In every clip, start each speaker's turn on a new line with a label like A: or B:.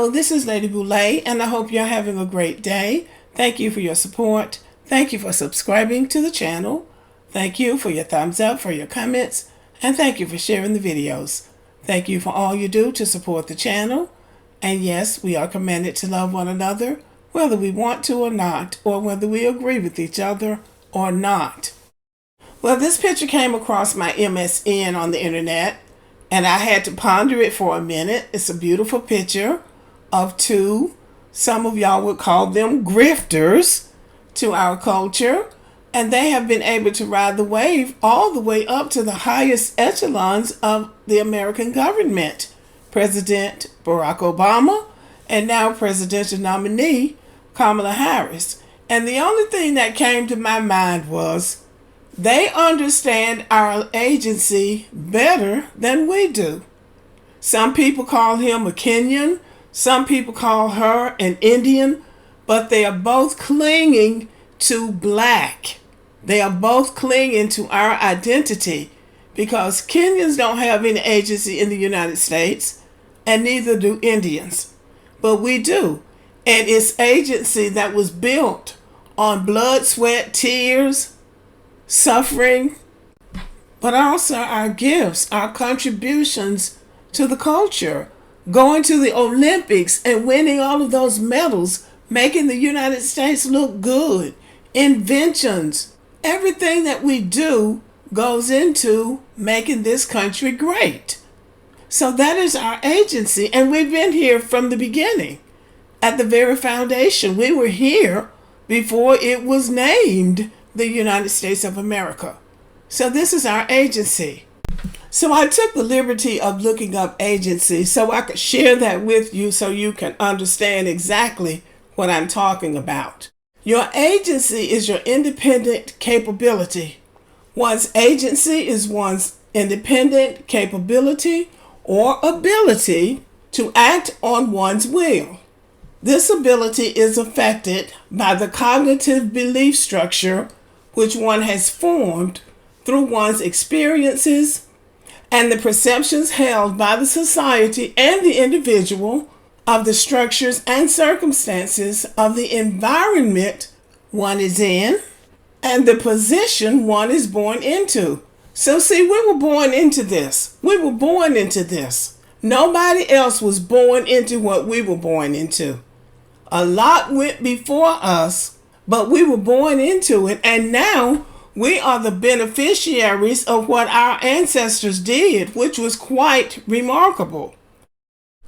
A: Hello, this is Lady Boulay, and I hope you're having a great day. Thank you for your support. Thank you for subscribing to the channel. Thank you for your thumbs up, for your comments, and thank you for sharing the videos. Thank you for all you do to support the channel. And yes, we are commanded to love one another, whether we want to or not, or whether we agree with each other or not. Well, this picture came across my MSN on the internet, and I had to ponder it for a minute. It's a beautiful picture of two, some of y'all would call them grifters to our culture, and they have been able to ride the wave all the way up to the highest echelons of the American government. President Barack Obama and now presidential nominee Kamala Harris. And the only thing that came to my mind was they understand our agency better than we do. Some people call him a Kenyan, some people call her an Indian, but they are both clinging to black. They are both clinging to our identity because Kenyans don't have any agency in the United States, and neither do Indians. But we do. And it's agency that was built on blood, sweat, tears, suffering, but also our gifts, our contributions to the culture, going to the Olympics and winning all of those medals, making the United States look good, inventions. Everything that we do goes into making this country great. So that is our agency, and we've been here from the beginning, at the very foundation. We were here before it was named the United States of America. So this is our agency. So I took the liberty of looking up agency so I could share that with you so you can understand exactly what I'm talking about. Your agency is your independent capability. One's agency is one's independent capability or ability to act on one's will. This ability is affected by the cognitive belief structure which one has formed through one's experiences and the perceptions held by the society and the individual of the structures and circumstances of the environment one is in and the position one is born into. So see, we were born into this. We were born into this. Nobody else was born into what we were born into. A lot went before us, but we were born into it, and now we are the beneficiaries of what our ancestors did, which was quite remarkable.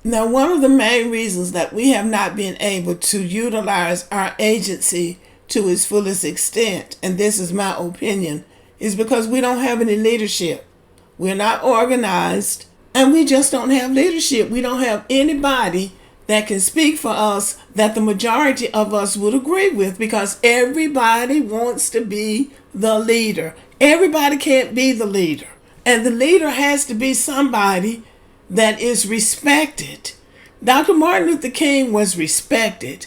A: Now, one of the main reasons that we have not been able to utilize our agency to its fullest extent, and this is my opinion, is because we don't have any leadership. We're not organized, and we just don't have leadership. We don't have anybody that can speak for us that the majority of us would agree with, because everybody wants to be the leader. Everybody can't be the leader. And the leader has to be somebody that is respected. Dr. Martin Luther King was respected.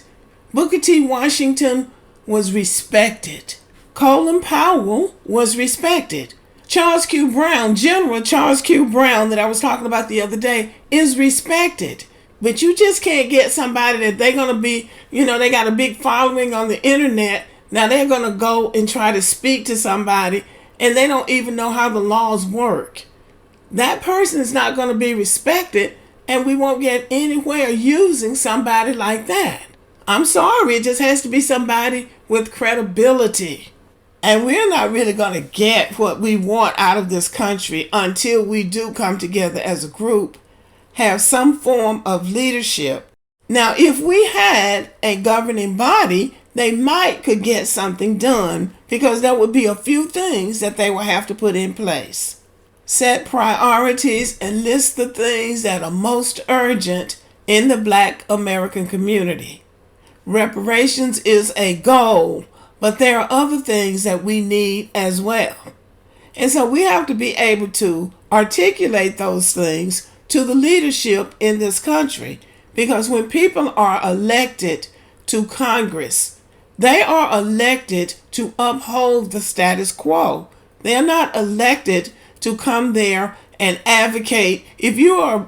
A: Booker T. Washington was respected. Colin Powell was respected. Charles Q. Brown, General Charles Q. Brown that I was talking about the other day, is respected. But you just can't get somebody that they're going to be, they got a big following on the internet. Now they're going to go and try to speak to somebody and they don't even know how the laws work. That person is not going to be respected, and we won't get anywhere using somebody like that. I'm sorry, it just has to be somebody with credibility. And we're not really going to get what we want out of this country until we do come together as a group, have some form of leadership. Now, if we had a governing body, they could get something done, because there would be a few things that they will have to put in place. Set priorities and list the things that are most urgent in the Black American community. Reparations is a goal, but there are other things that we need as well. And so we have to be able to articulate those things to the leadership in this country, because when people are elected to Congress, they are elected to uphold the status quo. They're not elected to come there and advocate. If you are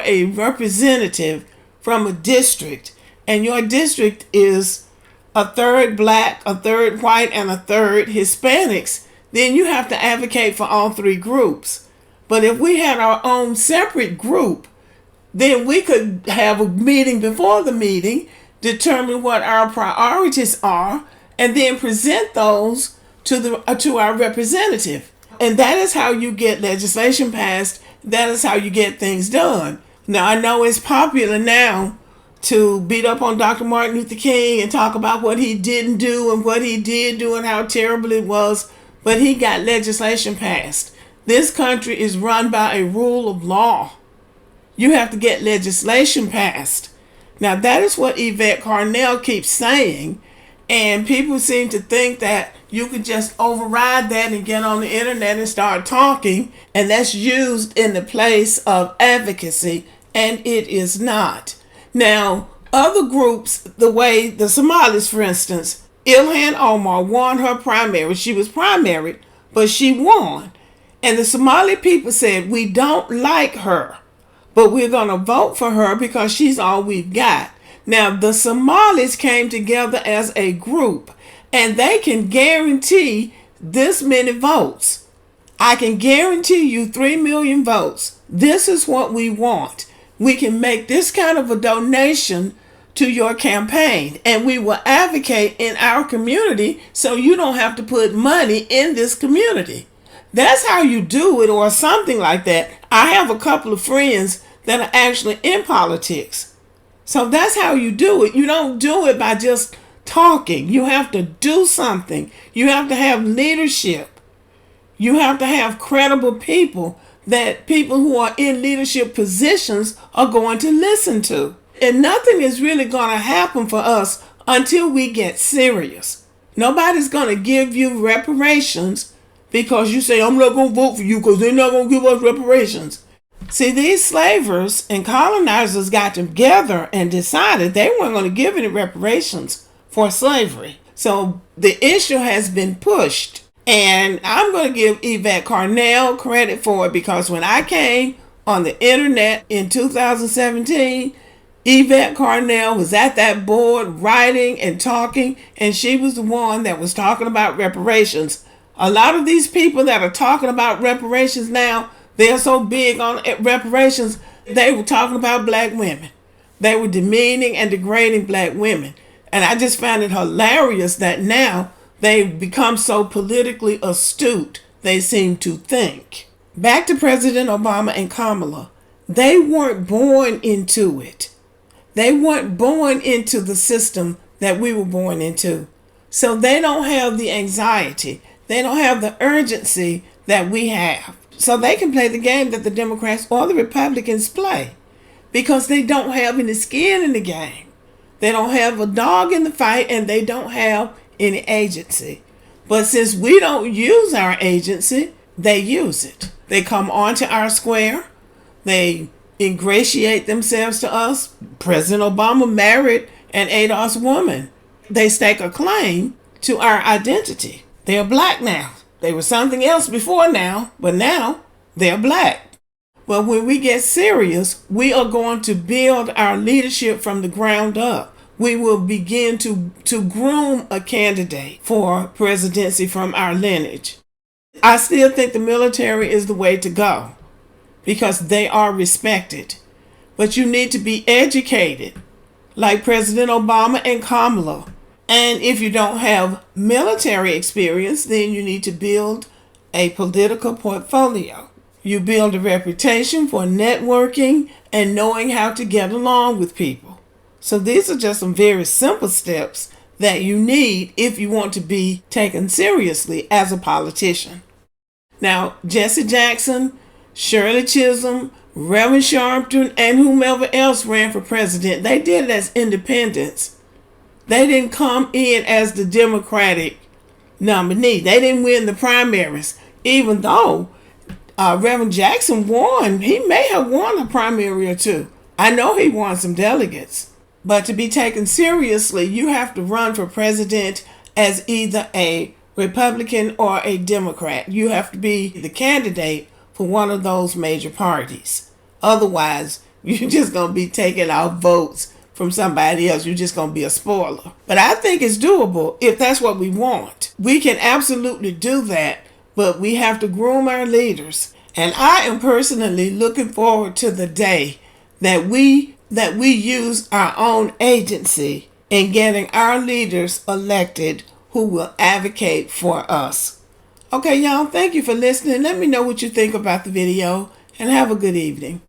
A: a representative from a district, and your district is a third black, a third white, and a third Hispanics, then you have to advocate for all three groups. But if we had our own separate group, then we could have a meeting before the meeting, determine what our priorities are, and then present those to our representative. And that is how you get legislation passed. That is how you get things done. Now, I know it's popular now to beat up on Dr. Martin Luther King and talk about what he didn't do and what he did do and how terrible it was, but he got legislation passed. This country is run by a rule of law. You have to get legislation passed. Now, that is what Yvette Carnell keeps saying, and people seem to think that you could just override that and get on the internet and start talking, and that's used in the place of advocacy, and it is not. Now, other groups, the way the Somalis, for instance, Ilhan Omar won her primary. She was primaried, but she won. And the Somali people said, we don't like her, but we're going to vote for her because she's all we've got. Now, the Somalis came together as a group, and they can guarantee this many votes. I can guarantee you 3 million votes. This is what we want. We can make this kind of a donation to your campaign, and we will advocate in our community so you don't have to put money in this community. That's how you do it, or something like that. I have a couple of friends that are actually in politics. So that's how you do it. You don't do it by just talking. You have to do something. You have to have leadership. You have to have credible people that people who are in leadership positions are going to listen to. And nothing is really going to happen for us until we get serious. Nobody's going to give you reparations because you say, I'm not going to vote for you because they're not going to give us reparations. See, these slavers and colonizers got together and decided they weren't going to give any reparations for slavery. So the issue has been pushed. And I'm going to give Yvette Carnell credit for it, because when I came on the internet in 2017, Yvette Carnell was at that board writing and talking, and she was the one that was talking about reparations. A lot of these people that are talking about reparations now, they're so big on reparations, they were talking about black women. They were demeaning and degrading black women. And I just found it hilarious that now they've become so politically astute, they seem to think. Back to President Obama and Kamala. They weren't born into it. They weren't born into the system that we were born into. So they don't have the anxiety. They don't have the urgency that we have. So they can play the game that the Democrats or the Republicans play, because they don't have any skin in the game. They don't have a dog in the fight, and they don't have any agency. But since we don't use our agency, they use it. They come onto our square. They ingratiate themselves to us. President Obama married an ADOS woman. They stake a claim to our identity. They're black now. They were something else before now, but now they're black. But when we get serious, we are going to build our leadership from the ground up. We will begin to groom a candidate for presidency from our lineage. I still think the military is the way to go, because they are respected. But you need to be educated, like President Obama and Kamala. And if you don't have military experience, then you need to build a political portfolio. You build a reputation for networking and knowing how to get along with people. So these are just some very simple steps that you need if you want to be taken seriously as a politician. Now, Jesse Jackson, Shirley Chisholm, Reverend Sharpton, and whomever else ran for president, they did it as independents. They didn't come in as the Democratic nominee. They didn't win the primaries, even though Reverend Jackson won. He may have won a primary or two. I know he won some delegates. But to be taken seriously, you have to run for president as either a Republican or a Democrat. You have to be the candidate for one of those major parties. Otherwise, you're just going to be taking out votes from somebody else. You're just going to be a spoiler. But I think it's doable if that's what we want. We can absolutely do that, but we have to groom our leaders. And I am personally looking forward to the day that we use our own agency in getting our leaders elected who will advocate for us. Okay, y'all, thank you for listening. Let me know what you think about the video, and have a good evening.